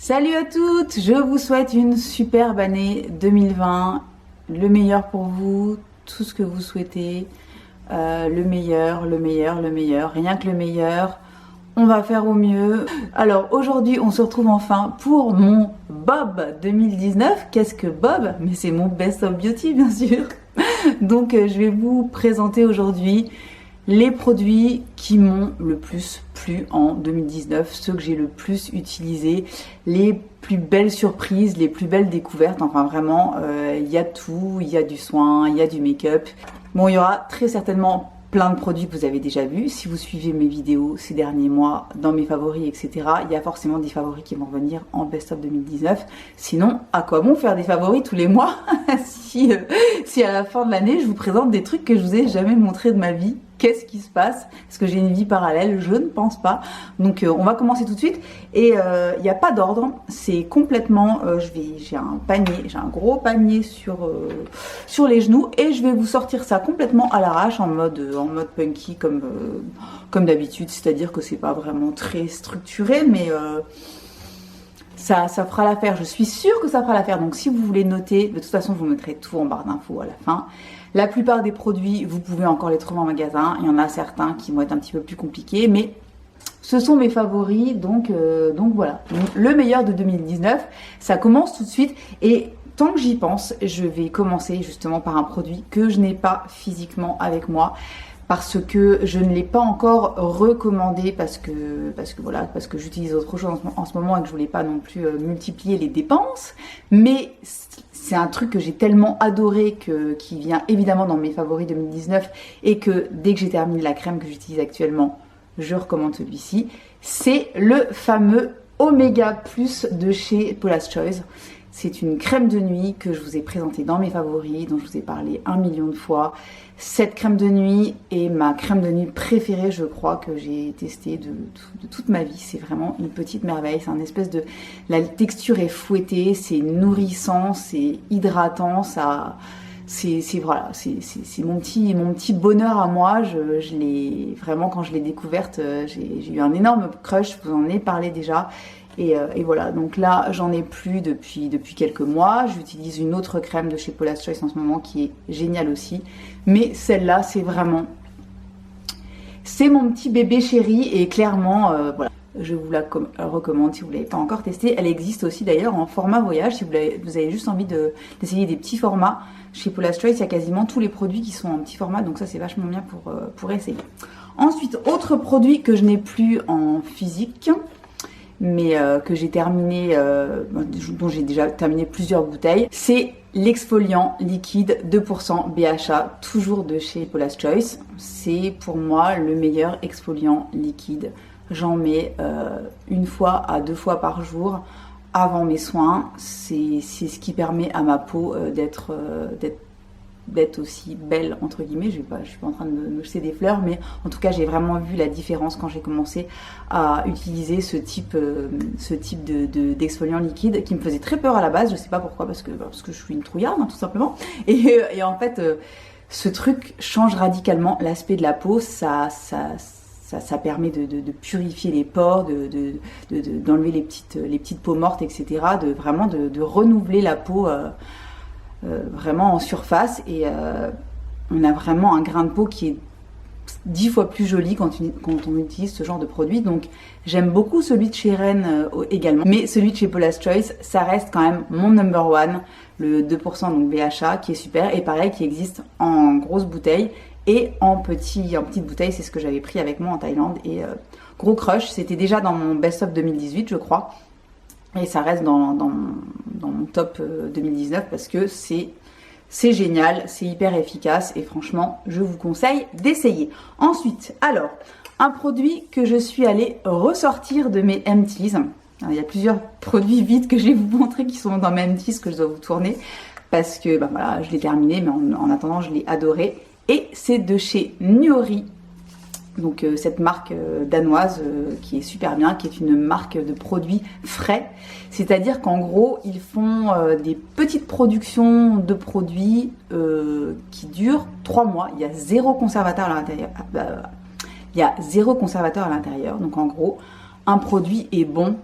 Salut à toutes, je vous souhaite une superbe année 2020, le meilleur pour vous, tout ce que vous souhaitez, le meilleur, rien que le meilleur, on va faire au mieux. Alors aujourd'hui on se retrouve enfin pour mon Bob 2019, qu'est-ce que Bob? Mais c'est mon Best of Beauty bien sûr. Donc je vais vous présenter aujourd'hui les produits qui m'ont le plus plu en 2019, ceux que j'ai le plus utilisés, les plus belles surprises, les plus belles découvertes, enfin vraiment, il y a tout, il y a du soin, il y a du make-up. Bon, il y aura très certainement plein de produits que vous avez déjà vus. Si vous suivez mes vidéos ces derniers mois, dans mes favoris, etc., il y a forcément des favoris qui vont revenir en best-of 2019. Sinon, à quoi bon faire des favoris tous les mois si à la fin de l'année, je vous présente des trucs que je vous ai jamais montré de ma vie? Qu'est-ce qui se passe? Est-ce que j'ai une vie parallèle? Je ne pense pas. Donc on va commencer tout de suite. Et il n'y a pas d'ordre. C'est complètement... j'ai un panier, j'ai un gros panier sur les genoux. Et je vais vous sortir ça complètement à l'arrache en mode punky comme d'habitude. C'est-à-dire que c'est pas vraiment très structuré, mais... Ça fera l'affaire, je suis sûre que ça fera l'affaire. Donc si vous voulez noter, de toute façon je vous mettrai tout en barre d'infos à la fin. La plupart des produits, vous pouvez encore les trouver en magasin. Il y en a certains qui vont être un petit peu plus compliqués, mais ce sont mes favoris. Donc voilà, le meilleur de 2019, ça commence tout de suite. Et tant que j'y pense, je vais commencer justement par un produit que je n'ai pas physiquement avec moi. Parce que je ne l'ai pas encore recommandé parce que j'utilise autre chose en ce moment et que je voulais pas non plus multiplier les dépenses. Mais c'est un truc que j'ai tellement adoré qui vient évidemment dans mes favoris 2019 et que dès que j'ai terminé la crème que j'utilise actuellement, je recommande celui-ci. C'est le fameux Omega Plus de chez Paula's Choice. C'est une crème de nuit que je vous ai présentée dans mes favoris, dont je vous ai parlé 1 million de fois. Cette crème de nuit est ma crème de nuit préférée, je crois, que j'ai testée de toute ma vie. C'est vraiment une petite merveille. C'est un espèce de... La texture est fouettée, c'est nourrissant, c'est hydratant, ça... C'est mon petit bonheur à moi. Je l'ai vraiment, quand je l'ai découverte, j'ai eu un énorme crush, je vous en ai parlé déjà. Et voilà, donc là j'en ai plus depuis quelques mois. J'utilise une autre crème de chez Paula's Choice en ce moment qui est géniale aussi. Mais celle-là c'est mon petit bébé chéri et clairement voilà. Je vous la recommande si vous ne l'avez pas encore testée. Elle existe aussi d'ailleurs en format voyage. Si vous avez juste envie d'essayer des petits formats. Chez Paula's Choice, il y a quasiment tous les produits qui sont en petit format. Donc ça, c'est vachement bien pour essayer. Ensuite, autre produit que je n'ai plus en physique, mais que j'ai terminé, dont j'ai déjà terminé plusieurs bouteilles, c'est l'exfoliant liquide 2% BHA, toujours de chez Paula's Choice. C'est pour moi le meilleur exfoliant liquide. J'en mets 1 fois à 2 fois par jour avant mes soins. C'est ce qui permet à ma peau d'être aussi belle entre guillemets. Je suis pas en train de me jeter des fleurs, mais en tout cas j'ai vraiment vu la différence quand j'ai commencé à utiliser ce type d'exfoliant liquide qui me faisait très peur à la base. Je sais pas pourquoi, parce que je suis une trouillarde hein, tout simplement. Et en fait ce truc change radicalement l'aspect de la peau. Ça permet de purifier les pores, d'enlever les petites peaux mortes, etc. De renouveler la peau vraiment en surface. Et on a vraiment un grain de peau qui est 10 fois plus joli quand on utilise ce genre de produit. Donc j'aime beaucoup celui de chez Ren également. Mais celui de chez Paula's Choice, ça reste quand même mon number one. Le 2% donc BHA qui est super. Et pareil, qui existe en grosse bouteille. Et en petite bouteille, c'est ce que j'avais pris avec moi en Thaïlande. Et gros crush, c'était déjà dans mon best-of 2018, je crois. Et ça reste dans mon top 2019 parce que c'est génial, c'est hyper efficace. Et franchement, je vous conseille d'essayer. Ensuite, alors, un produit que je suis allée ressortir de mes empties. Il y a plusieurs produits vides que je vais vous montrer qui sont dans mes empties que je dois vous tourner. Parce que, voilà, je l'ai terminé, mais en attendant, je l'ai adoré. Et c'est de chez Nuori, donc cette marque danoise qui est super bien, qui est une marque de produits frais. C'est-à-dire qu'en gros, ils font des petites productions de produits qui durent 3 mois. Il y a 0 conservateur à l'intérieur. Donc en gros, un produit est bon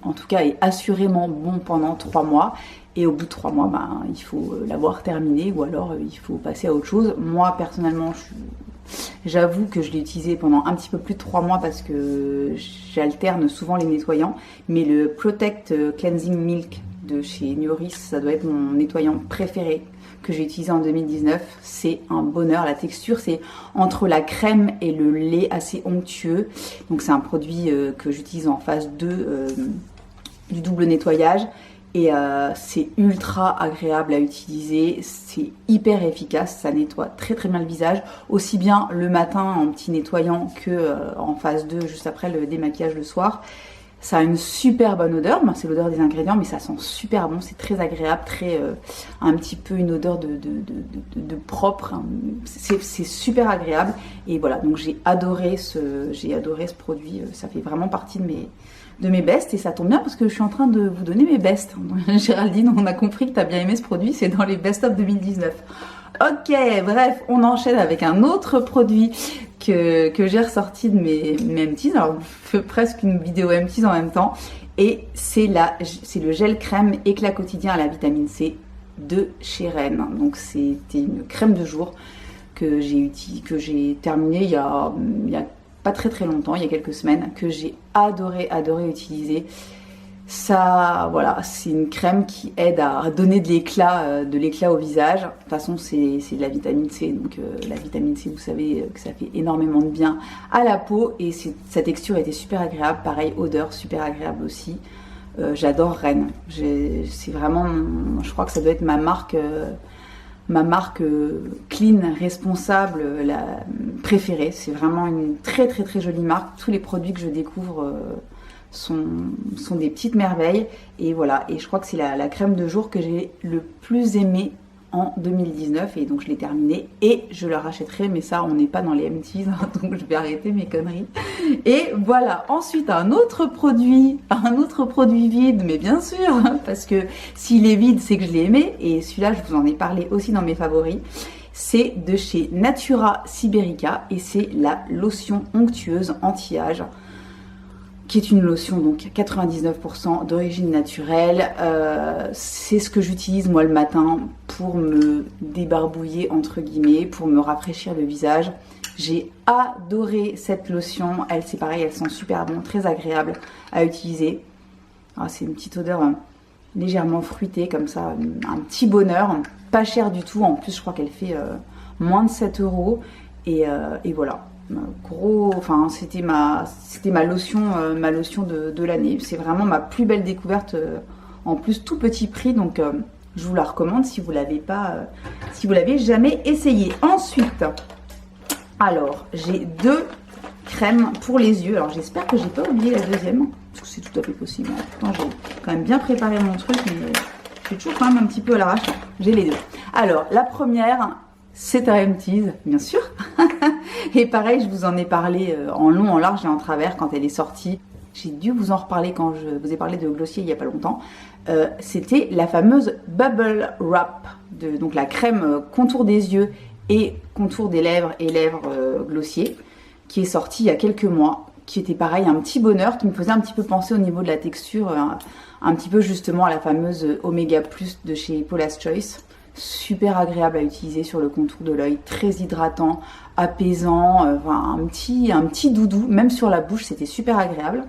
en tout cas est assurément bon pendant 3 mois. Et au bout de 3 mois, ben, il faut l'avoir terminé ou alors il faut passer à autre chose. Moi, personnellement, j'avoue que je l'ai utilisé pendant un petit peu plus de 3 mois parce que j'alterne souvent les nettoyants. Mais le Protect Cleansing Milk de chez Nioris, ça doit être mon nettoyant préféré que j'ai utilisé en 2019. C'est un bonheur. La texture, c'est entre la crème et le lait assez onctueux. Donc c'est un produit que j'utilise en phase 2 du double nettoyage. Et c'est ultra agréable à utiliser, c'est hyper efficace, ça nettoie très très bien le visage, aussi bien le matin en petit nettoyant que en phase 2 juste après le démaquillage le soir. Ça a une super bonne odeur, ben, c'est l'odeur des ingrédients mais ça sent super bon, c'est très agréable, très un petit peu une odeur de propre, hein. C'est super agréable et voilà, donc j'ai adoré ce produit, ça fait vraiment partie de mes bests et ça tombe bien parce que je suis en train de vous donner mes bests. Géraldine, on a compris que tu as bien aimé ce produit, c'est dans les best-of 2019. Ok, bref, on enchaîne avec un autre produit que j'ai ressorti de mes empties. Alors, je fais presque une vidéo empties en même temps. Et c'est le gel crème éclat quotidien à la vitamine C de chez Ren. Donc, c'était une crème de jour que j'ai terminée il y a pas très très longtemps, il y a quelques semaines, que j'ai adoré utiliser. Ça, voilà, c'est une crème qui aide à donner de l'éclat au visage. De toute façon, c'est de la vitamine C, donc la vitamine C, vous savez que ça fait énormément de bien à la peau et sa texture était super agréable. Pareil, odeur super agréable aussi. J'adore Ren. C'est vraiment, je crois que ça doit être ma marque clean, responsable, la préférée. C'est vraiment une très très très jolie marque. Tous les produits que je découvre sont des petites merveilles. Et voilà, et je crois que c'est la crème de jour que j'ai le plus aimée en 2019. Et donc je l'ai terminée et je la rachèterai. Mais ça, on n'est pas dans les empties, donc je vais arrêter mes conneries. Et voilà, ensuite un autre produit vide, mais bien sûr, parce que s'il est vide, c'est que je l'ai aimé. Et celui-là, je vous en ai parlé aussi dans mes favoris. C'est de chez Natura Siberica et c'est la lotion onctueuse anti-âge, qui est une lotion donc 99% d'origine naturelle. C'est ce que j'utilise moi le matin pour me débarbouiller entre guillemets, pour me rafraîchir le visage. J'ai adoré cette lotion, c'est pareil, elle sent super bon, très agréable à utiliser. C'est une petite odeur légèrement fruitée comme ça, un petit bonheur, pas cher du tout. En plus je crois qu'elle fait moins de 7 € et voilà. C'était ma lotion de l'année. C'est vraiment ma plus belle découverte, en plus tout petit prix, donc je vous la recommande si vous l'avez jamais essayé. Ensuite, alors j'ai 2 crèmes pour les yeux. Alors j'espère que j'ai pas oublié la deuxième, parce que c'est tout à fait possible. Pourtant j'ai quand même bien préparé mon truc, mais je suis toujours quand même un petit peu à l'arrache. J'ai les 2. Alors la première, c'est un empties, bien sûr. Et pareil, je vous en ai parlé en long, en large et en travers quand elle est sortie. J'ai dû vous en reparler quand je vous ai parlé de Glossier il n'y a pas longtemps. C'était la fameuse Bubble Wrap, donc la crème contour des yeux et contour des lèvres et lèvres Glossier, qui est sortie il y a quelques mois, qui était pareil, un petit bonheur, qui me faisait un petit peu penser au niveau de la texture, un petit peu justement à la fameuse Omega Plus de chez Paula's Choice. Super agréable à utiliser sur le contour de l'œil, très hydratant, apaisant, un petit doudou, même sur la bouche, c'était super agréable.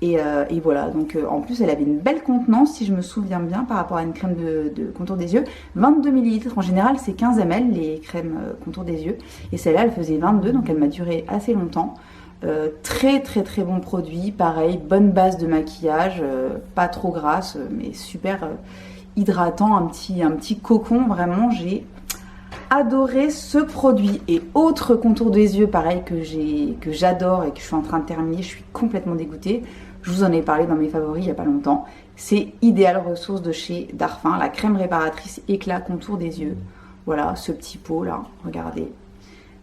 Et voilà, donc en plus elle avait une belle contenance si je me souviens bien par rapport à une crème de contour des yeux. 22 ml, en général c'est 15 ml les crèmes contour des yeux. Et celle-là elle faisait 22, donc elle m'a duré assez longtemps. Très très très bon produit, pareil, bonne base de maquillage, pas trop grasse, mais super hydratant, un petit cocon, vraiment j'ai adoré ce produit. Et autre contour des yeux pareil que j'adore et que je suis en train de terminer, je suis complètement dégoûtée, je vous en ai parlé dans mes favoris il n'y a pas longtemps, c'est Ideal Ressources de chez Darphin, la crème réparatrice éclat contour des yeux. Voilà ce petit pot là, regardez,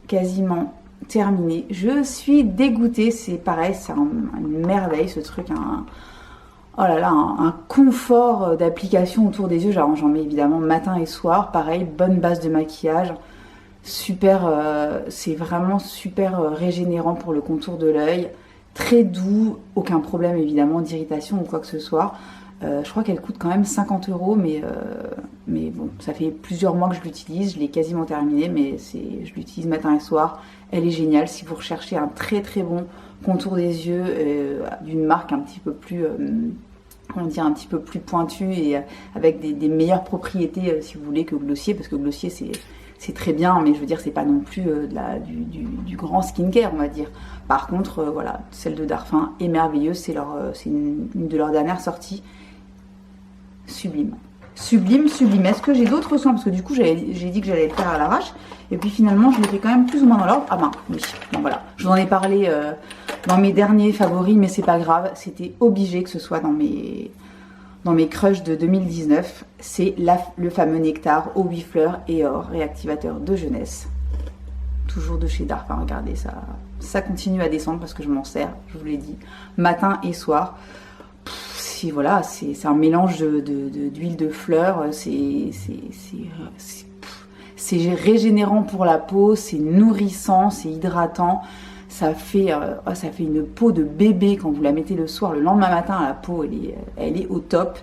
quasiment terminé, je suis dégoûtée, c'est pareil, c'est une merveille ce truc, oh là là, un confort d'application autour des yeux. J'en mets évidemment matin et soir. Pareil, bonne base de maquillage. Super, c'est vraiment super régénérant pour le contour de l'œil. très doux, aucun problème évidemment d'irritation ou quoi que ce soit. Je crois qu'elle coûte quand même 50 €, mais bon, ça fait plusieurs mois que je l'utilise, je l'ai quasiment terminée, mais je l'utilise matin et soir. Elle est géniale si vous recherchez un très très bon contour des yeux d'une marque un petit peu plus, on dirait un petit peu plus pointue et avec des meilleures propriétés si vous voulez que Glossier, parce que Glossier c'est très bien, mais je veux dire c'est pas non plus du grand skincare on va dire. Par contre voilà, celle de Darphin est merveilleuse, c'est une de leurs dernières sorties. Sublime. Sublime, sublime. Est-ce que j'ai d'autres soins? Parce que du coup, j'ai dit que j'allais le faire à l'arrache. Et puis finalement, je l'ai fait quand même plus ou moins dans l'ordre. Ah ben, oui. Bon, voilà. Je vous en ai parlé dans mes derniers favoris, mais c'est pas grave. C'était obligé que ce soit dans mes crushs de 2019. C'est le fameux nectar aux 8 fleurs et or réactivateur de jeunesse. Toujours de chez Darphin. Regardez, ça continue à descendre parce que je m'en sers, je vous l'ai dit, matin et soir. Voilà, c'est un mélange d'huile de fleurs, c'est régénérant pour la peau, c'est nourrissant, c'est hydratant, ça fait une peau de bébé quand vous la mettez le soir, le lendemain matin, la peau elle est au top.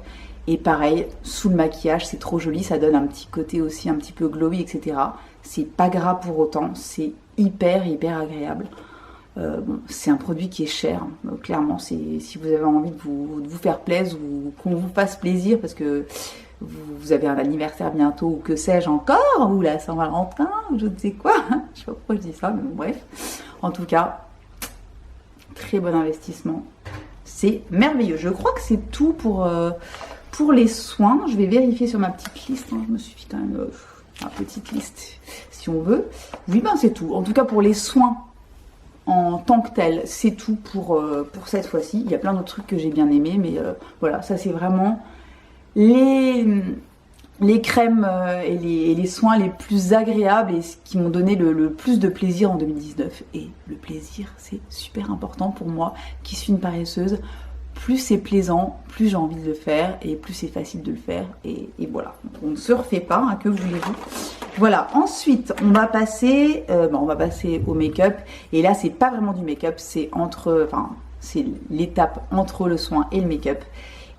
Et pareil, sous le maquillage, c'est trop joli, ça donne un petit côté aussi un petit peu glowy, etc. C'est pas gras pour autant, c'est hyper agréable. Bon, c'est un produit qui est cher, donc clairement, si vous avez envie de vous faire plaisir ou qu'on vous fasse plaisir parce que vous avez un anniversaire bientôt ou que sais-je encore, ou la Saint-Valentin, ou je ne sais quoi, je sais pas pourquoi je dis ça, mais bon, bref. En tout cas, très bon investissement, c'est merveilleux. Je crois que c'est tout pour les soins. Je vais vérifier sur ma petite liste, hein. Je me suis fait quand même ma petite liste si on veut. Oui, ben c'est tout. En tout cas, pour les soins en tant que tel, c'est tout pour cette fois-ci. Il y a plein d'autres trucs que j'ai bien aimés, mais voilà, ça c'est vraiment les crèmes et les soins les plus agréables et qui m'ont donné le plus de plaisir en 2019. Et le plaisir, c'est super important pour moi, qui suis une paresseuse. Plus c'est plaisant, plus j'ai envie de le faire et plus c'est facile de le faire. Et voilà, on ne se refait pas, hein, que voulez-vous. Voilà, ensuite on va passer au make-up. Et là c'est pas vraiment du make-up, c'est l'étape entre le soin et le make-up.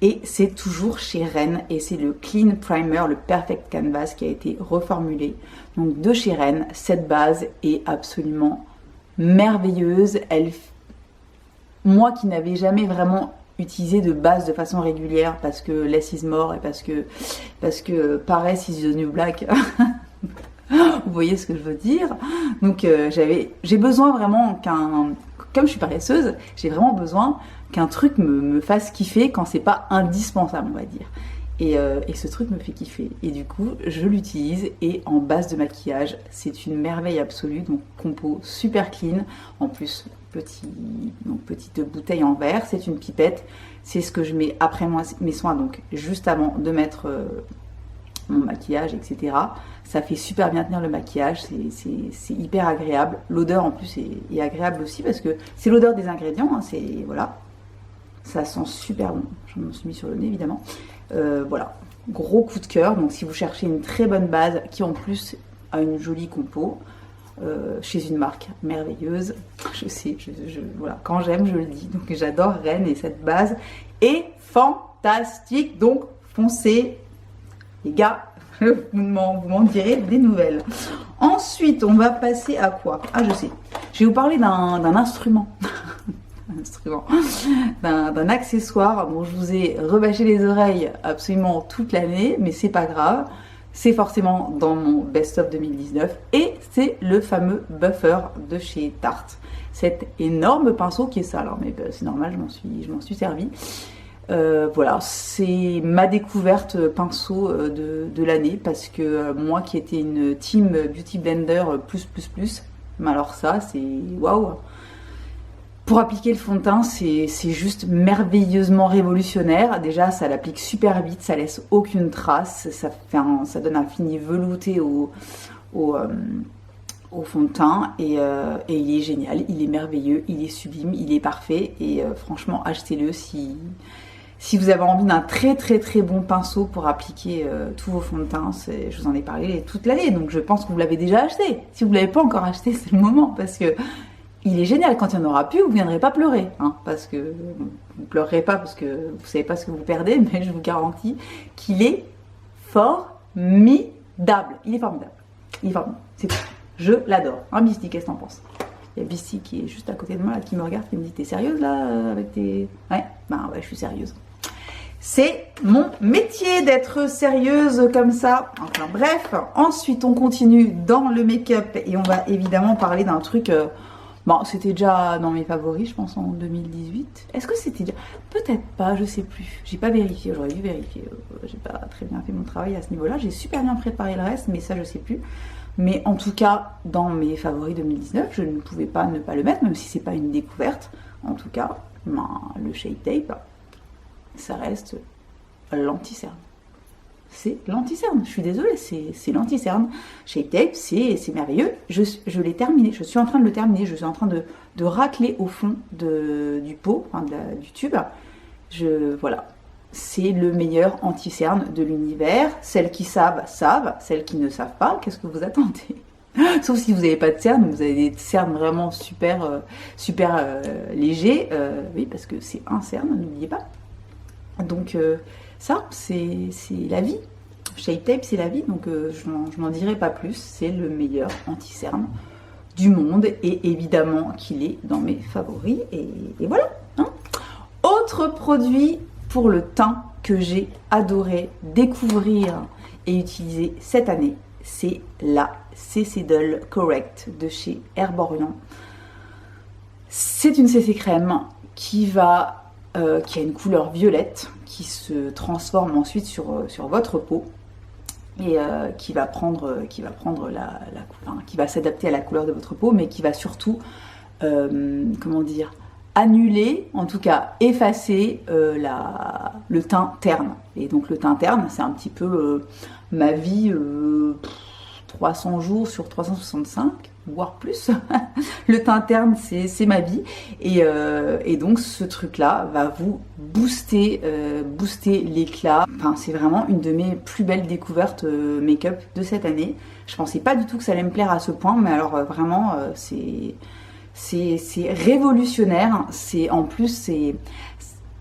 Et c'est toujours chez Ren et c'est le Clean Primer, le Perfect Canvas qui a été reformulé. Donc de chez Ren, cette base est absolument merveilleuse. Moi qui n'avais jamais vraiment utilisé de base de façon régulière parce que less is more et parce que Paris is the new black. Vous voyez ce que je veux dire? Donc j'ai besoin vraiment comme je suis paresseuse, j'ai vraiment besoin qu'un truc me fasse kiffer quand c'est pas indispensable, on va dire. Et ce truc me fait kiffer. Et du coup, je l'utilise et en base de maquillage, c'est une merveille absolue. Donc compo super clean. En plus, petite bouteille en verre, c'est une pipette. C'est ce que je mets après mes soins, donc juste avant de mettre mon maquillage, etc. Ça fait super bien tenir le maquillage, c'est hyper agréable. L'odeur en plus est agréable aussi parce que c'est l'odeur des ingrédients, hein, voilà. Ça sent super bon. Je m'en suis mis sur le nez évidemment. Voilà, gros coup de cœur. Donc si vous cherchez une très bonne base qui en plus a une jolie compo chez une marque merveilleuse, je sais, voilà, quand j'aime je le dis. Donc j'adore Ren et cette base est fantastique. Donc foncez les gars, vous m'en direz des nouvelles. Ensuite on va passer à quoi? Ah je sais, je vais vous parler d'un instrument. D'un accessoire dont je vous ai rebâché les oreilles absolument toute l'année, mais c'est pas grave, c'est forcément dans mon best-of 2019 et c'est le fameux buffer de chez Tarte, cet énorme pinceau qui est sale, hein, mais c'est normal, je m'en suis servi. Voilà, c'est ma découverte pinceau de l'année parce que moi qui étais une team Beauty Blender plus, mais alors ça c'est waouh. Pour appliquer le fond de teint, c'est juste merveilleusement révolutionnaire. Déjà, ça l'applique super vite, ça laisse aucune trace, ça donne un fini velouté au fond de teint et il est génial, il est merveilleux, il est sublime, il est parfait et franchement, achetez-le si vous avez envie d'un très bon pinceau pour appliquer tous vos fonds de teint. Je vous en ai parlé toute l'année, donc je pense que vous l'avez déjà acheté. Si vous ne l'avez pas encore acheté, c'est le moment parce que il est génial. Quand il n'y en aura plus, vous ne viendrez pas pleurer. Hein, parce que vous ne pleurerez pas parce que vous ne savez pas ce que vous perdez, mais je vous garantis qu'il est formidable. Il est formidable. Il est formidable. C'est tout. Je l'adore. Hein, Bisty, qu'est-ce que t'en penses? Il y a Bisty qui est juste à côté de moi, là, qui me regarde, qui me dit: t'es sérieuse là avec tes... Ouais, ben ouais, je suis sérieuse. C'est mon métier d'être sérieuse comme ça. Enfin bref, ensuite on continue dans le make-up et on va évidemment parler d'un truc... bon, c'était déjà dans mes favoris, je pense, en 2018. Est-ce que c'était déjà... Peut-être pas, je sais plus. J'ai pas vérifié, j'aurais dû vérifier. J'ai pas très bien fait mon travail à ce niveau-là. J'ai super bien préparé le reste, mais ça, je sais plus. Mais en tout cas, dans mes favoris 2019, je ne pouvais pas ne pas le mettre, même si c'est pas une découverte. En tout cas, ben, le Shape Tape, ça reste l'anti-cerne. C'est l'anti-cerne, je suis désolée, c'est l'anti-cerne. Shape Tape, c'est merveilleux. Je l'ai terminé, je suis en train de le terminer, je suis en train de racler au fond du pot, enfin du tube. Voilà, c'est le meilleur anti-cerne de l'univers. Celles qui savent, savent. Celles qui ne savent pas, qu'est-ce que vous attendez? Sauf si vous n'avez pas de cerne, vous avez des cernes vraiment super légers. Oui, parce que c'est un cerne, n'oubliez pas. Donc ça, c'est la vie. Shape Tape, c'est la vie, donc je n'en dirai pas plus. C'est le meilleur anti-cerne du monde et évidemment qu'il est dans mes favoris. Et voilà. Hein. Autre produit pour le teint que j'ai adoré découvrir et utiliser cette année, c'est la CC Dull Correct de chez Herborian. C'est une CC crème qui a une couleur violette qui se transforme ensuite sur votre peau et qui va s'adapter à la couleur de votre peau, mais qui va surtout, comment dire, annuler, en tout cas effacer le teint terne. Et donc le teint terne, c'est un petit peu ma vie 300 jours sur 365, voire plus. Le teint terne, c'est ma vie. Et donc ce truc-là va vous booster l'éclat. Enfin, c'est vraiment une de mes plus belles découvertes make-up de cette année. Je pensais pas du tout que ça allait me plaire à ce point, mais alors vraiment, c'est révolutionnaire. En plus,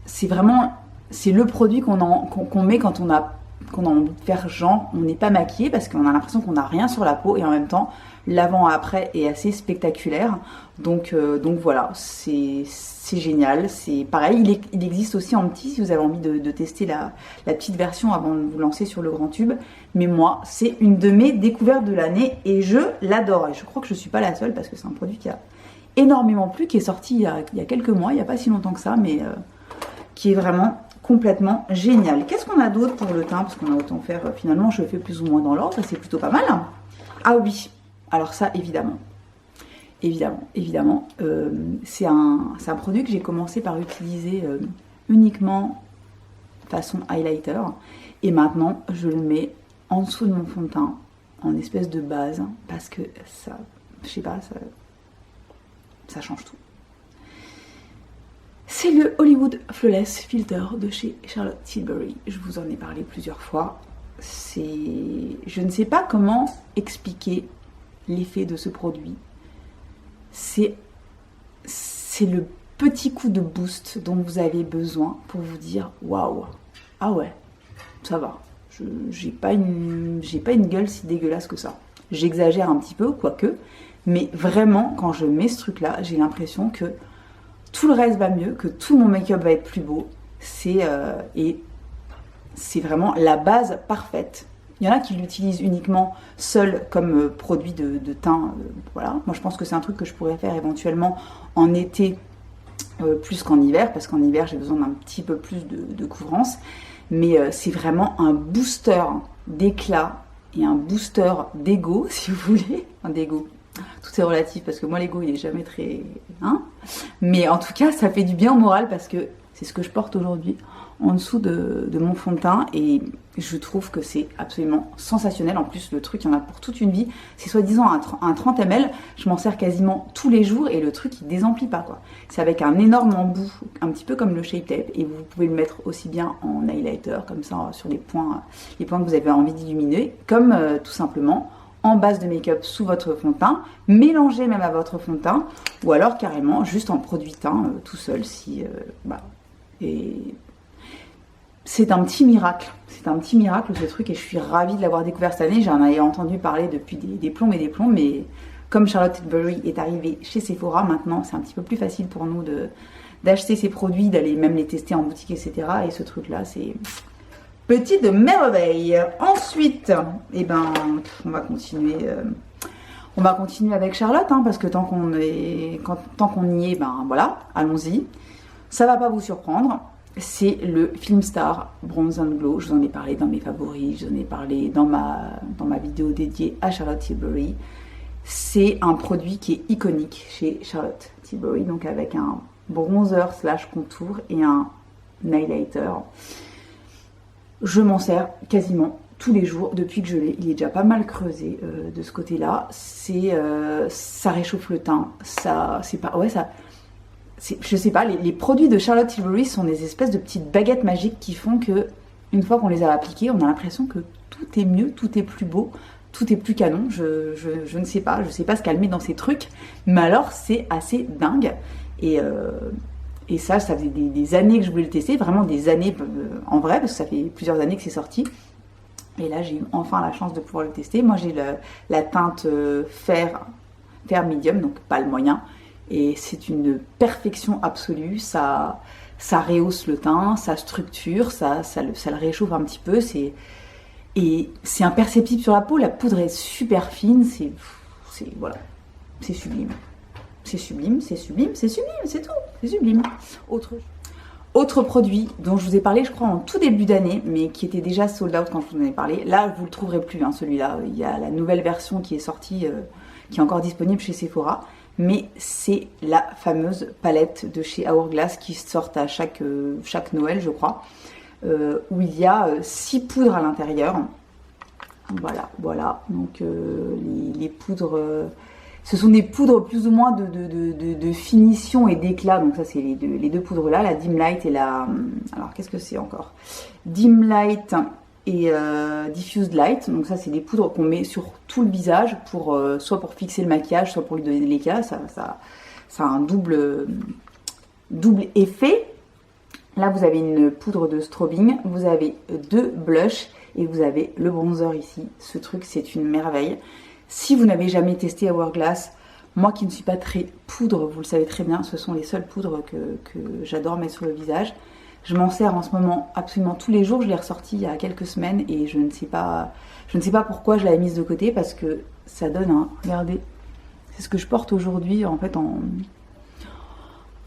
c'est vraiment, c'est le produit qu'on met quand on a envie de faire genre, on n'est pas maquillé parce qu'on a l'impression qu'on n'a rien sur la peau et en même temps, l'avant-après est assez spectaculaire. Donc voilà, c'est génial. C'est pareil, il existe aussi en petit si vous avez envie de tester la petite version avant de vous lancer sur le grand tube. Mais moi, c'est une de mes découvertes de l'année et je l'adore. Et je crois que je ne suis pas la seule parce que c'est un produit qui a énormément plu, qui est sorti il y a quelques mois, il n'y a pas si longtemps que ça, mais qui est vraiment complètement génial. Qu'est-ce qu'on a d'autre pour le teint? Parce qu'on a autant faire, finalement je le fais plus ou moins dans l'ordre, c'est plutôt pas mal. Ah oui, alors ça évidemment, c'est un produit que j'ai commencé par utiliser uniquement façon highlighter, et maintenant je le mets en dessous de mon fond de teint, en espèce de base, parce que ça, je sais pas, ça change tout. C'est le Hollywood Flawless Filter de chez Charlotte Tilbury. Je vous en ai parlé plusieurs fois. Je ne sais pas comment expliquer l'effet de ce produit. C'est le petit coup de boost dont vous avez besoin pour vous dire waouh, ah ouais, ça va. J'ai pas une gueule si dégueulasse que ça. J'exagère un petit peu, quoique, mais vraiment, quand je mets ce truc-là, j'ai l'impression que tout le reste va mieux, que tout mon make-up va être plus beau. Et c'est vraiment la base parfaite. Il y en a qui l'utilisent uniquement seul comme produit de teint. Voilà. Moi, je pense que c'est un truc que je pourrais faire éventuellement en été plus qu'en hiver, parce qu'en hiver, j'ai besoin d'un petit peu plus de couvrance. Mais c'est vraiment un booster d'éclat et un booster d'ego, si vous voulez. Un d'ego. Tout est relatif parce que moi l'ego il est jamais très... Hein, mais en tout cas ça fait du bien au moral parce que c'est ce que je porte aujourd'hui en dessous de mon fond de teint et je trouve que c'est absolument sensationnel. En plus le truc il y en a pour toute une vie, c'est soi-disant un 30 ml, je m'en sers quasiment tous les jours et le truc il désemplit pas quoi. C'est avec un énorme embout, un petit peu comme le Shape Tape et vous pouvez le mettre aussi bien en highlighter comme ça sur les points que vous avez envie d'illuminer comme tout simplement en base de make-up sous votre fond de teint, mélangé même à votre fond de teint, ou alors carrément juste en produit teint tout seul. Si, et c'est un petit miracle ce truc, et je suis ravie de l'avoir découvert cette année. J'en avais entendu parler depuis des plombs et des plombs, mais comme Charlotte Tilbury est arrivée chez Sephora, maintenant c'est un petit peu plus facile pour nous d'acheter ces produits, d'aller même les tester en boutique, etc. Et ce truc là, c'est petite merveille. Ensuite, eh ben, on va continuer avec Charlotte, hein, parce que tant qu'on y est, ben voilà, allons-y. Ça va pas vous surprendre, c'est le Filmstar Bronze and Glow. Je vous en ai parlé dans mes favoris, je vous en ai parlé dans ma vidéo dédiée à Charlotte Tilbury. C'est un produit qui est iconique chez Charlotte Tilbury, donc avec un bronzer slash contour et un highlighter. Je m'en sers quasiment tous les jours depuis que je l'ai. Il est déjà pas mal creusé de ce côté-là. Ça réchauffe le teint. Je sais pas, les produits de Charlotte Tilbury sont des espèces de petites baguettes magiques qui font que, une fois qu'on les a appliquées, on a l'impression que tout est mieux, tout est plus beau, tout est plus canon. Je ne sais pas, je sais pas ce qu'elle met dans ces trucs, mais alors c'est assez dingue. Et ça faisait des années que je voulais le tester, vraiment des années en vrai, parce que ça fait plusieurs années que c'est sorti. Et là, j'ai eu enfin la chance de pouvoir le tester. Moi, j'ai la teinte fer médium, donc pas le moyen. Et c'est une perfection absolue. Ça rehausse le teint, ça structure, ça le réchauffe un petit peu. Et c'est imperceptible sur la peau. La poudre est super fine. Voilà, c'est sublime. C'est sublime, c'est sublime, c'est sublime, c'est tout, c'est sublime. Autre produit dont je vous ai parlé, je crois, en tout début d'année, mais qui était déjà sold out quand je vous en ai parlé. Là, vous le trouverez plus, hein, celui-là. Il y a la nouvelle version qui est sortie, qui est encore disponible chez Sephora. Mais c'est la fameuse palette de chez Hourglass qui sort à chaque Noël, je crois, où il y a 6 poudres à l'intérieur. Voilà. Donc, les poudres... ce sont des poudres plus ou moins de finition et d'éclat. Donc ça, c'est les deux poudres là, la Dim Light et la... Alors, qu'est-ce que c'est encore? Dim Light et Diffused Light. Donc ça, c'est des poudres qu'on met sur tout le visage, soit pour fixer le maquillage, soit pour lui donner de l'éclat. Ça a un double effet. Là, vous avez une poudre de strobing, vous avez 2 blushs et vous avez le bronzer ici. Ce truc, c'est une merveille. Si vous n'avez jamais testé Hourglass, moi qui ne suis pas très poudre, vous le savez très bien, ce sont les seules poudres que j'adore mettre sur le visage. Je m'en sers en ce moment absolument tous les jours. Je l'ai ressorti il y a quelques semaines et je ne sais pas pourquoi je l'avais mise de côté, parce que ça donne un... Regardez, c'est ce que je porte aujourd'hui en fait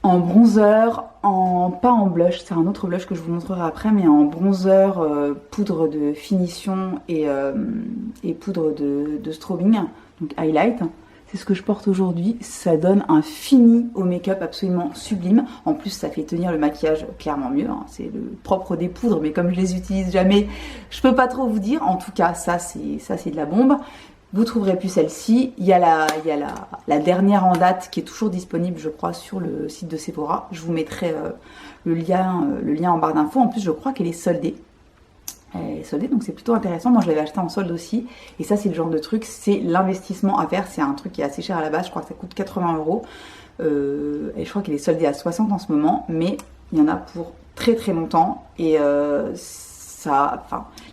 en bronzer, pas en blush, c'est un autre blush que je vous montrerai après, mais en bronzer, poudre de finition et poudre de strobing, donc highlight. C'est ce que je porte aujourd'hui. Ça donne un fini au make-up absolument sublime. En plus, ça fait tenir le maquillage clairement mieux, hein. C'est le propre des poudres, mais comme je les utilise jamais, je peux pas trop vous dire. En tout cas, ça c'est de la bombe. Vous trouverez plus celle-ci. Il y a la dernière en date qui est toujours disponible, je crois, sur le site de Sephora. Je vous mettrai le lien en barre d'infos. En plus, je crois qu'elle est soldée. Elle est soldée, donc c'est plutôt intéressant. Moi, je l'avais acheté en solde aussi. Et ça, c'est le genre de truc, c'est l'investissement à faire. C'est un truc qui est assez cher à la base. Je crois que ça coûte 80 €. Et je crois qu'il est soldé à 60 en ce moment. Mais il y en a pour très très longtemps. Et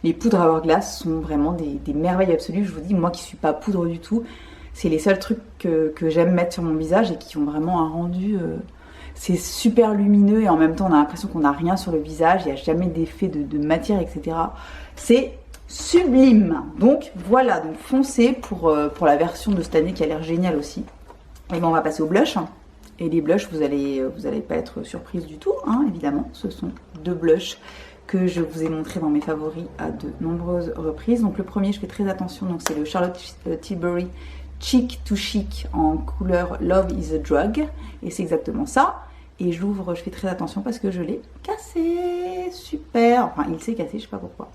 les poudres Hourglass sont vraiment des merveilles absolues. Je vous dis, moi qui suis pas poudre du tout, c'est les seuls trucs que j'aime mettre sur mon visage et qui ont vraiment un rendu... c'est super lumineux et en même temps on a l'impression qu'on n'a rien sur le visage, il n'y a jamais d'effet de matière, etc. C'est sublime. Donc voilà, donc foncez pour la version de cette année qui a l'air géniale aussi. Et bien on va passer au blush. Et les blushs, vous allez pas être surprise du tout, hein, évidemment. Ce sont 2 blushs que je vous ai montré dans mes favoris à de nombreuses reprises. Donc le premier, je fais très attention, donc c'est le Charlotte Tilbury Cheek to Chic en couleur Love is a Drug, et c'est exactement ça. Et j'ouvre, je fais très attention parce que je l'ai cassé, super, enfin il s'est cassé, je sais pas pourquoi.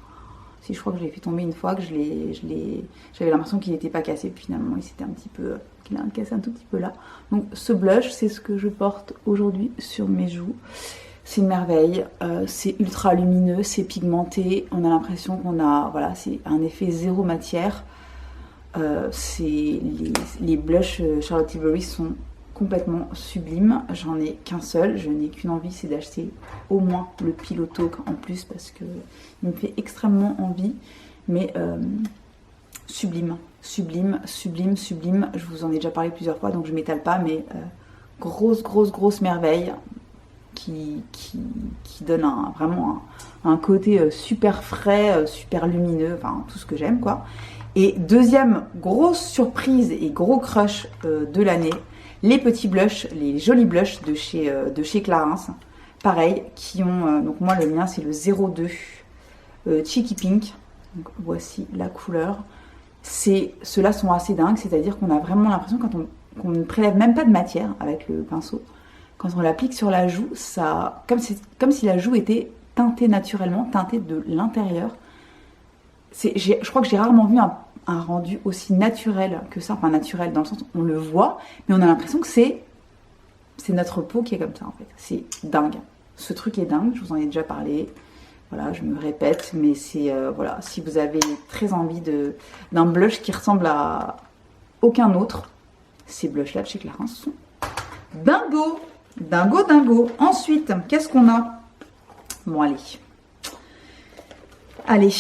Si, je crois que je l'ai fait tomber une fois, que j'avais l'impression qu'il n'était pas cassé, puis finalement il s'était qu'il a cassé un tout petit peu là. Donc ce blush, c'est ce que je porte aujourd'hui sur mes joues. C'est une merveille, c'est ultra lumineux, c'est pigmenté, on a l'impression qu'on a, voilà, c'est un effet zéro matière. Les blushs Charlotte Tilbury sont complètement sublimes. J'en ai qu'un seul, je n'ai qu'une envie, c'est d'acheter au moins le Pillow Talk en plus parce que il me fait extrêmement envie. Mais sublime, sublime, sublime, sublime. Je vous en ai déjà parlé plusieurs fois, donc je m'étale pas, mais grosse merveille qui donne vraiment un côté super frais, super lumineux, enfin tout ce que j'aime quoi. Et deuxième grosse surprise et gros crush de l'année, les petits blushs, les jolis blushs de chez Clarins. Pareil, qui ont, donc moi le mien c'est le 02 Cheeky Pink. Donc voici la couleur. Ceux-là sont assez dingues, c'est-à-dire qu'on a vraiment l'impression qu'on ne prélève même pas de matière avec le pinceau. Quand on l'applique sur la joue, ça, comme si la joue était teintée naturellement, teintée de l'intérieur. Je crois que j'ai rarement vu un rendu aussi naturel que ça, enfin naturel dans le sens où on le voit, mais on a l'impression que c'est notre peau qui est comme ça en fait. C'est dingue. Ce truc est dingue, je vous en ai déjà parlé. Voilà, je me répète, mais c'est voilà, si vous avez très envie d'un blush qui ressemble à aucun autre, ces blushs-là de chez Clarins sont dingo, dingo, dingo. Ensuite, qu'est-ce qu'on a? Bon, allez,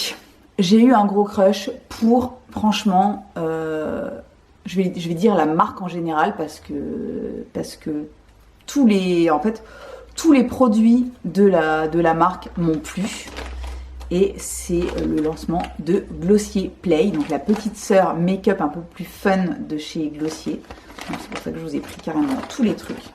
j'ai eu un gros crush pour, franchement, je vais dire la marque en général parce que tous les produits de la marque m'ont plu. Et c'est le lancement de Glossier Play, donc la petite sœur make-up un peu plus fun de chez Glossier. C'est pour ça que je vous ai pris carrément tous les trucs.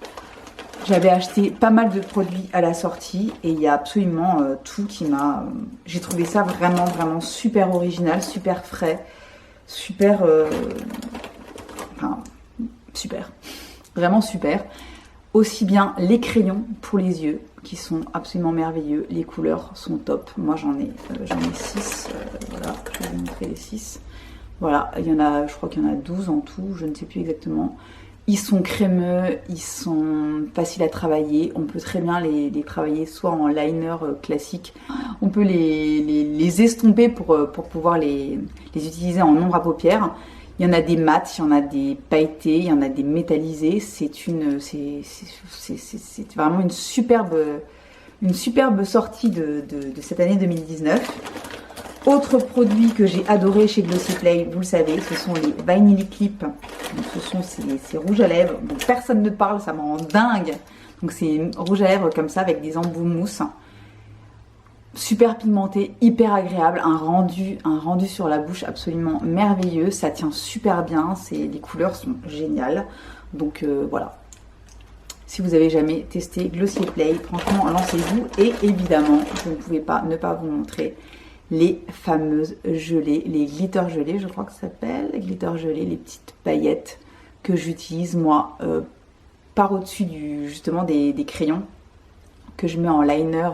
J'avais acheté pas mal de produits à la sortie et il y a absolument tout qui m'a... j'ai trouvé ça vraiment super original, super frais, super... enfin, super. Vraiment super. Aussi bien les crayons pour les yeux qui sont absolument merveilleux. Les couleurs sont top. Moi j'en ai 6. Voilà, je vais vous montrer les 6. Voilà, il y en a, je crois qu'il y en a 12 en tout, je ne sais plus exactement. Ils sont crémeux, ils sont faciles à travailler. On peut très bien les travailler soit en liner classique. On peut les estomper pour pouvoir les utiliser en ombre à paupières. Il y en a des mats, il y en a des pailletés, il y en a des métallisés. C'est vraiment une superbe sortie de cette année 2019. Autre produit que j'ai adoré chez Glossy Play, vous le savez, ce sont les Vanilla Clip. Donc, ce sont ces rouges à lèvres dont personne ne parle, ça me rend dingue. Donc c'est rouge à lèvres comme ça avec des embouts mousse. Super pigmenté, hyper agréable, un rendu sur la bouche absolument merveilleux, ça tient super bien, les couleurs sont géniales, donc voilà. Si vous avez jamais testé Glossier Play, franchement lancez-vous. Et évidemment, je ne pouvais pas ne pas vous montrer les fameuses gelées, les glitter gelées, je crois que ça s'appelle, glitter gelées, les petites paillettes que j'utilise moi par au-dessus justement des crayons que je mets en liner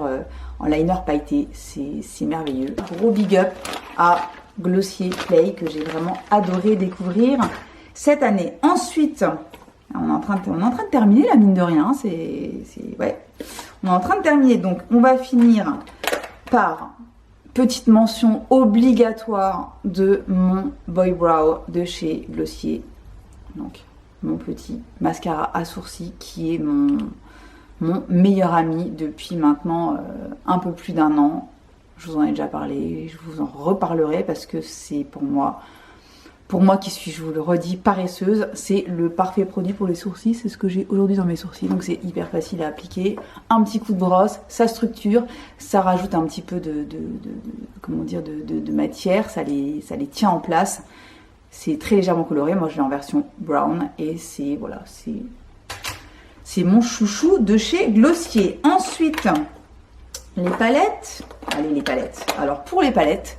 pailleté, c'est merveilleux. Gros big up à Glossier Play que j'ai vraiment adoré découvrir cette année. Ensuite, on est en train de terminer la mine de rien, ouais, on est en train de terminer, donc on va finir par petite mention obligatoire de mon Boy Brow de chez Glossier, donc mon petit mascara à sourcils qui est mon meilleur ami depuis maintenant un peu plus d'un an. Je vous en ai déjà parlé, je vous en reparlerai parce que c'est pour moi qui suis, je vous le redis, paresseuse, c'est le parfait produit pour les sourcils. C'est ce que j'ai aujourd'hui dans mes sourcils, donc c'est hyper facile à appliquer. Un petit coup de brosse, ça structure, ça rajoute un petit peu de matière, ça les tient en place. C'est très légèrement coloré, moi je l'ai en version brown et c'est mon chouchou de chez Glossier. Ensuite, les palettes. Allez, les palettes. Alors, pour les palettes,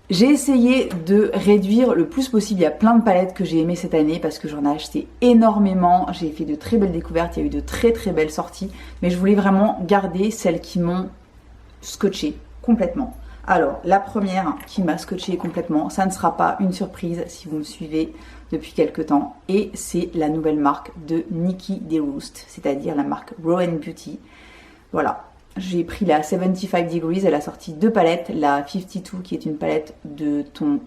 j'ai essayé de réduire le plus possible. Il y a plein de palettes que j'ai aimées cette année parce que j'en ai acheté énormément. J'ai fait de très belles découvertes. Il y a eu de très belles sorties. Mais je voulais vraiment garder celles qui m'ont scotché complètement. Alors, la première qui m'a scotché complètement, ça ne sera pas une surprise si vous me suivez depuis quelques temps, et c'est la nouvelle marque de Nikki DeRoost, c'est-à-dire la marque Rowan Beauty. Voilà, j'ai pris la 75 Degrees, elle a sorti deux palettes, la 52 qui est une palette de ton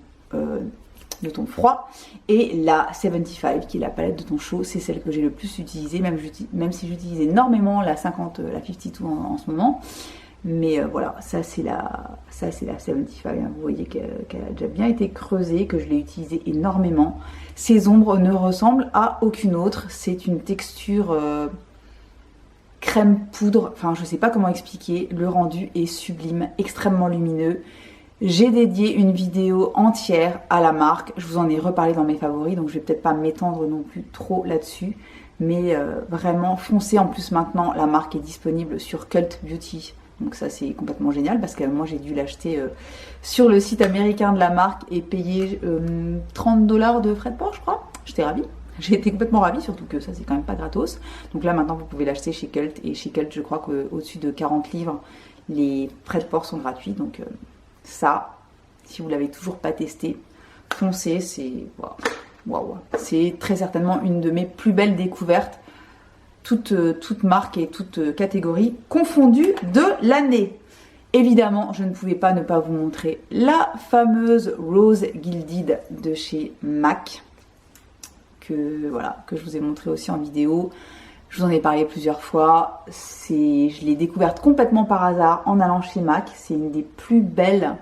de ton froid. Et la 75 qui est la palette de ton chaud, c'est celle que j'ai le plus utilisée, même si j'utilise énormément la 52 en ce moment. Mais voilà, ça c'est la 75, hein. Vous voyez qu'elle a déjà bien été creusée, que je l'ai utilisée énormément. Ces ombres ne ressemblent à aucune autre, c'est une texture crème poudre, enfin je sais pas comment expliquer, le rendu est sublime, extrêmement lumineux. J'ai dédié une vidéo entière à la marque, je vous en ai reparlé dans mes favoris, donc je vais peut-être pas m'étendre non plus trop là-dessus, mais vraiment foncez. En plus maintenant la marque est disponible sur Cult Beauty, donc ça c'est complètement génial parce que moi j'ai dû l'acheter sur le site américain de la marque et payer 30 $ de frais de port je crois. J'étais ravie, j'ai été complètement ravie, surtout que ça c'est quand même pas gratos. Donc là maintenant vous pouvez l'acheter chez Cult, et chez Cult je crois qu'au-dessus de 40 livres les frais de port sont gratuits. Donc ça, si vous l'avez toujours pas testé, foncez, c'est waouh. C'est très certainement une de mes plus belles découvertes, toute marque et toute catégorie confondue de l'année. Évidemment, je ne pouvais pas ne pas vous montrer la fameuse Rose Gilded de chez MAC, que je vous ai montré aussi en vidéo. Je vous en ai parlé plusieurs fois. Je l'ai découverte complètement par hasard en allant chez MAC. C'est une des plus belles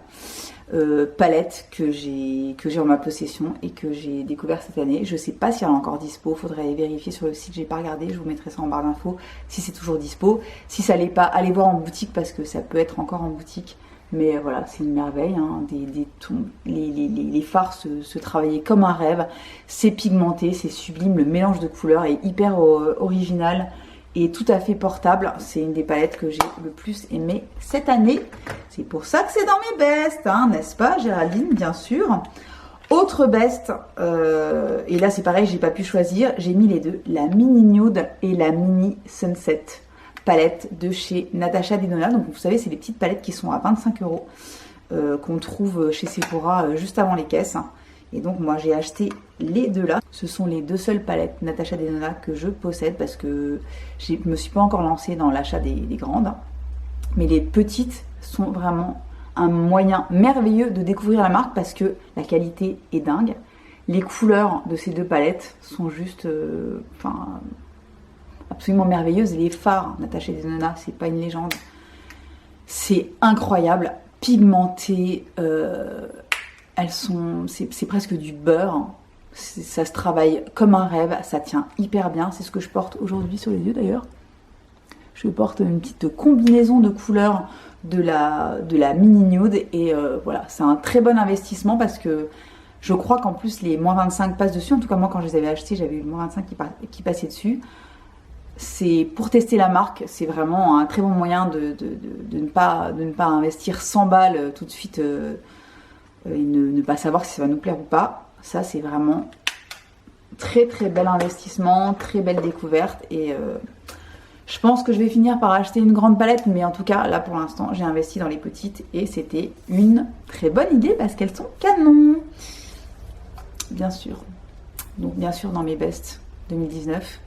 palettes que j'ai en ma possession et que j'ai découvert cette année. Je sais pas si elle est encore dispo, faudrait vérifier sur le site, j'ai pas regardé, je vous mettrai ça en barre d'infos si c'est toujours dispo. Si ça l'est pas, allez voir en boutique parce que ça peut être encore en boutique. Mais voilà, c'est une merveille, hein. Les fards se travaillaient comme un rêve, c'est pigmenté, c'est sublime, le mélange de couleurs est hyper original et tout à fait portable. C'est une des palettes que j'ai le plus aimé cette année. C'est pour ça que c'est dans mes bestes, hein, n'est-ce pas Géraldine, bien sûr. Autre best, et là c'est pareil, j'ai pas pu choisir, j'ai mis les deux, la Mini Nude et la Mini Sunset palette de chez Natasha Denona. Donc vous savez, c'est les petites palettes qui sont à 25 € qu'on trouve chez Sephora juste avant les caisses. Et donc moi j'ai acheté les deux là. Ce sont les deux seules palettes Natasha Denona que je possède parce que je me suis pas encore lancée dans l'achat des grandes. Mais les petites sont vraiment un moyen merveilleux de découvrir la marque parce que la qualité est dingue. Les couleurs de ces deux palettes sont juste absolument merveilleuses. Et les fards Natasha Denona, c'est pas une légende. C'est incroyable, pigmenté, c'est presque du beurre. Ça se travaille comme un rêve, ça tient hyper bien. C'est ce que je porte aujourd'hui sur les yeux d'ailleurs. Je porte une petite combinaison de couleurs de la Mini Nude et voilà, c'est un très bon investissement parce que je crois qu'en plus les moins 25 passent dessus. En tout cas moi quand je les avais achetés, j'avais eu le moins 25 qui passait dessus. C'est pour tester la marque, c'est vraiment un très bon moyen de ne pas investir 100 balles tout de suite et ne pas savoir si ça va nous plaire ou pas. Ça c'est vraiment très très bel investissement, très belle découverte et je pense que je vais finir par acheter une grande palette, mais en tout cas là pour l'instant j'ai investi dans les petites et c'était une très bonne idée parce qu'elles sont canon, bien sûr. Donc bien sûr dans mes bests 2019,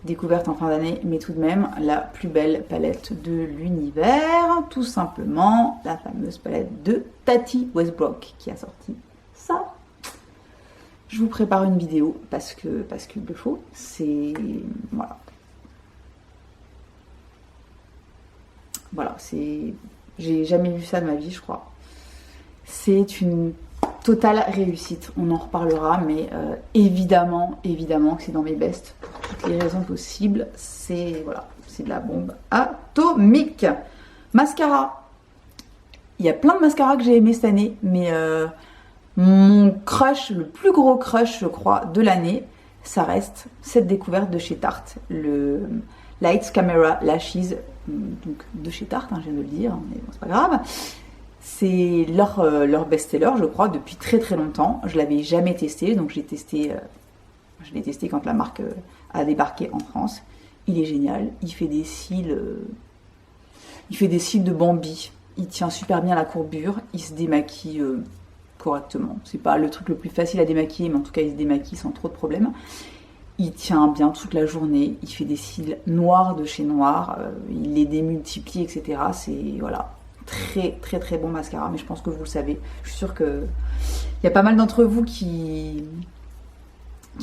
découverte en fin d'année, mais tout de même la plus belle palette de l'univers, tout simplement la fameuse palette de Tati Westbrook qui a sorti ça. Je vous prépare une vidéo parce qu'il le faut, c'est voilà. Voilà, j'ai jamais vu ça de ma vie, je crois. C'est une totale réussite. On en reparlera, mais évidemment que c'est dans mes bests. Pour toutes les raisons possibles, c'est de la bombe atomique. Mascara. Il y a plein de mascaras que j'ai aimé cette année, mais mon crush, le plus gros crush, je crois, de l'année, ça reste cette découverte de chez Tarte, le Lights Camera Lashes, donc de chez Tarte, hein, je viens de le dire, mais bon, c'est pas grave. C'est leur best-seller, je crois, depuis très très longtemps. Je l'avais jamais testé, donc je l'ai testé quand la marque a débarqué en France. Il est génial, il fait des cils de Bambi. Il tient super bien la courbure, il se démaquille correctement. C'est pas le truc le plus facile à démaquiller, mais en tout cas il se démaquille sans trop de problèmes. Il tient bien toute la journée, il fait des cils noirs de chez Noir, il les démultiplie, etc. C'est voilà, très très très bon mascara, mais je pense que vous le savez. Je suis sûre que il y a pas mal d'entre vous qui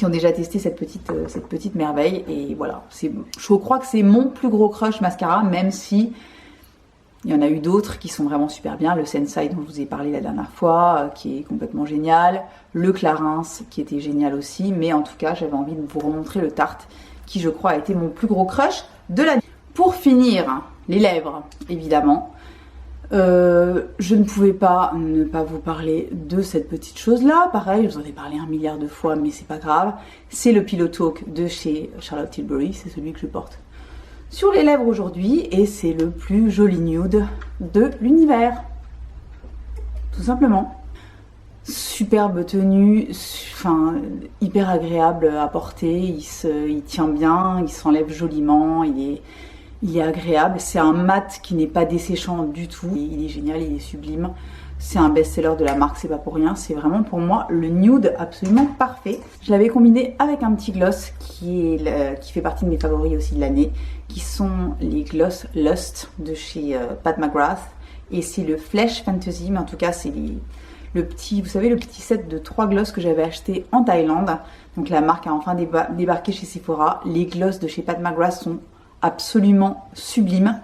ont déjà testé cette petite merveille. Et voilà, je crois que c'est mon plus gros crush mascara, même si il y en a eu d'autres qui sont vraiment super bien. Le Sensai dont je vous ai parlé la dernière fois, qui est complètement génial. Le Clarins qui était génial aussi. Mais en tout cas, j'avais envie de vous remontrer le Tarte qui, je crois, a été mon plus gros crush de l'année. Pour finir, les lèvres, évidemment. Je ne pouvais pas ne pas vous parler de cette petite chose-là. Pareil, je vous en ai parlé 1 milliard de fois, mais c'est pas grave. C'est le Pillow Talk de chez Charlotte Tilbury. C'est celui que je porte sur les lèvres aujourd'hui et c'est le plus joli nude de l'univers, tout simplement. Superbe tenue, enfin hyper agréable à porter, il tient bien, il s'enlève joliment, il est agréable. C'est un mat qui n'est pas desséchant du tout, il est génial, il est sublime. C'est un best-seller de la marque, c'est pas pour rien. C'est vraiment pour moi le nude absolument parfait. Je l'avais combiné avec un petit gloss qui fait partie de mes favoris aussi de l'année, qui sont les gloss Lust de chez Pat McGrath. Et c'est le Flesh Fantasy, mais en tout cas c'est le petit, vous savez, le petit set de 3 gloss que j'avais acheté en Thaïlande. Donc la marque a enfin débarqué chez Sephora. Les gloss de chez Pat McGrath sont absolument sublimes.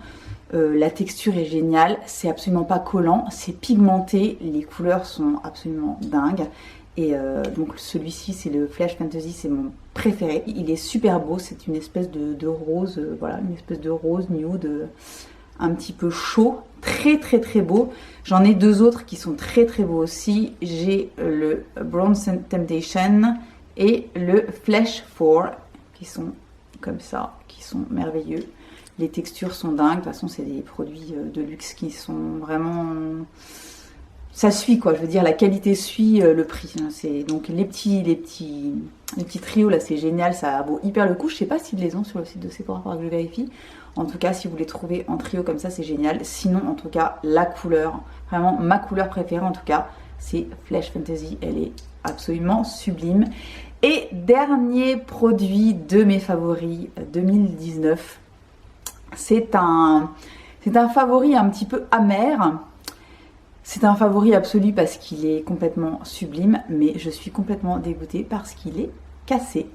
La texture est géniale, c'est absolument pas collant, c'est pigmenté, les couleurs sont absolument dingues. Et donc celui-ci, c'est le Flash Fantasy, c'est mon préféré. Il est super beau, c'est une espèce de rose, voilà, une espèce de rose nude, un petit peu chaud, très très très beau. J'en ai 2 autres qui sont très très beaux aussi. J'ai le Bronze Temptation et le Flash 4 qui sont comme ça, qui sont merveilleux. Les textures sont dingues, de toute façon c'est des produits de luxe qui sont vraiment... Ça suit quoi, je veux dire la qualité suit le prix. C'est donc les petits trios là, c'est génial, ça vaut hyper le coup. Je sais pas s'ils les ont sur le site de Sephora, il faudra que je vérifie. En tout cas, si vous les trouvez en trio comme ça, c'est génial. Sinon, en tout cas, la couleur, vraiment ma couleur préférée en tout cas, c'est Flesh Fantasy. Elle est absolument sublime. Et dernier produit de mes favoris 2019. C'est un favori un petit peu amer. C'est un favori absolu parce qu'il est complètement sublime, mais je suis complètement dégoûtée parce qu'il est cassé.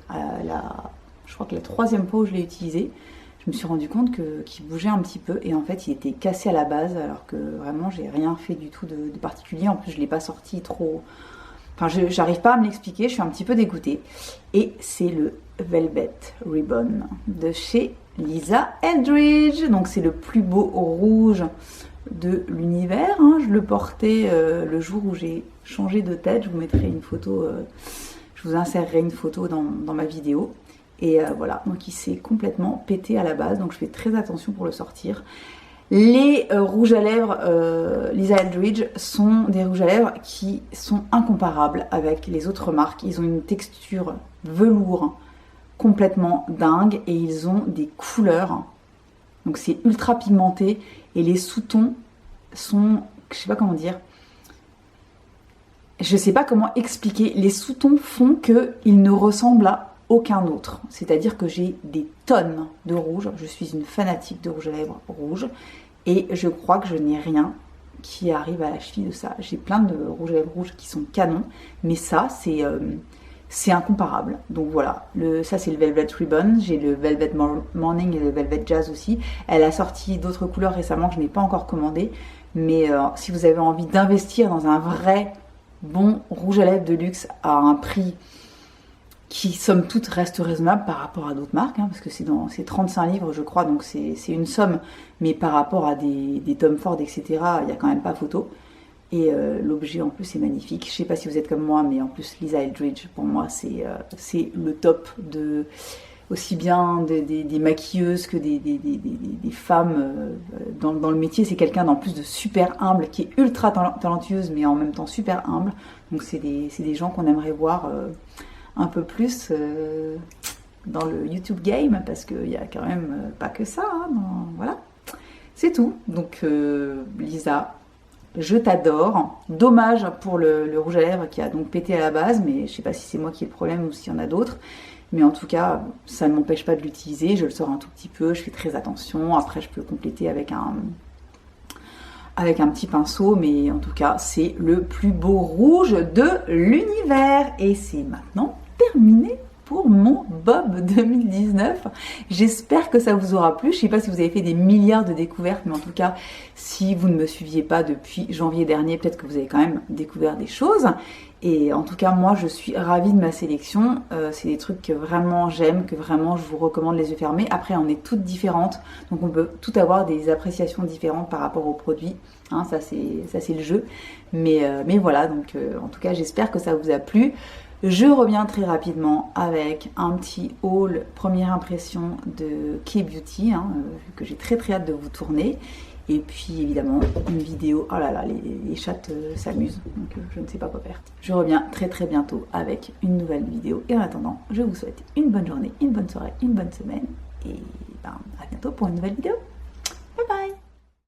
Je crois que la 3e fois où je l'ai utilisé, je me suis rendu compte qu'il bougeait un petit peu et en fait il était cassé à la base alors que vraiment j'ai rien fait du tout de particulier. En plus je ne l'ai pas sorti trop... Enfin j'arrive pas à me l'expliquer, je suis un petit peu dégoûtée. Et c'est le Velvet Ribbon de chez Lisa Eldridge. Donc c'est le plus beau rouge de l'univers. Je le portais le jour où j'ai changé de tête. Je vous mettrai une photo, je vous insérerai une photo dans ma vidéo. Et voilà, donc il s'est complètement pété à la base. Donc je fais très attention pour le sortir. Les rouges à lèvres Lisa Eldridge sont des rouges à lèvres qui sont incomparables avec les autres marques. Ils ont une texture velours complètement dingue et ils ont des couleurs. Donc c'est ultra pigmenté et les sous-tons sont, je sais pas comment dire, je sais pas comment expliquer. Les sous-tons font qu'ils ne ressemblent à aucun autre. C'est-à-dire que j'ai des tonnes de rouge. Je suis une fanatique de rouge à lèvres rouge. Et je crois que je n'ai rien qui arrive à la cheville de ça. J'ai plein de rouge à lèvres rouges qui sont canons. Mais ça, c'est incomparable. Donc voilà. Ça, c'est le Velvet Ribbon. J'ai le Velvet Morning et le Velvet Jazz aussi. Elle a sorti d'autres couleurs récemment que je n'ai pas encore commandé. Mais si vous avez envie d'investir dans un vrai bon rouge à lèvres de luxe à un prix qui somme toute reste raisonnable par rapport à d'autres marques, parce que c'est 35 livres je crois, donc c'est une somme, mais par rapport à des Tom Ford, etc., il n'y a quand même pas photo. Et l'objet en plus est magnifique. Je ne sais pas si vous êtes comme moi, mais en plus Lisa Eldridge, pour moi, c'est le top de aussi bien des maquilleuses que des femmes dans le métier. C'est quelqu'un en plus de super humble, qui est ultra talentueuse, mais en même temps super humble. Donc c'est des gens qu'on aimerait voir un peu plus dans le YouTube game, parce qu'il n'y a quand même pas que ça. Voilà, c'est tout. Donc Lisa, je t'adore. Dommage pour le rouge à lèvres qui a donc pété à la base, mais je sais pas si c'est moi qui ai le problème ou s'il y en a d'autres. Mais en tout cas, ça ne m'empêche pas de l'utiliser. Je le sors un tout petit peu, je fais très attention. Après, je peux compléter avec avec un petit pinceau, mais en tout cas c'est le plus beau rouge de l'univers. Et c'est maintenant terminé pour mon Bob 2019. J'espère que ça vous aura plu. Je ne sais pas si vous avez fait des milliards de découvertes, mais en tout cas, si vous ne me suiviez pas depuis janvier dernier, peut-être que vous avez quand même découvert des choses. Et en tout cas, moi, je suis ravie de ma sélection. C'est des trucs que vraiment j'aime, que vraiment je vous recommande les yeux fermés. Après, on est toutes différentes, donc on peut tout avoir des appréciations différentes par rapport aux produits. Hein, ça, c'est le jeu. Mais voilà, donc en tout cas, j'espère que ça vous a plu. Je reviens très rapidement avec un petit haul première impression de K-Beauty, hein, que j'ai très hâte de vous tourner. Et puis évidemment une vidéo, oh là là, les chattes s'amusent, donc je ne sais pas quoi faire. Je reviens très bientôt avec une nouvelle vidéo. Et en attendant, je vous souhaite une bonne journée, une bonne soirée, une bonne semaine. Et à bientôt pour une nouvelle vidéo.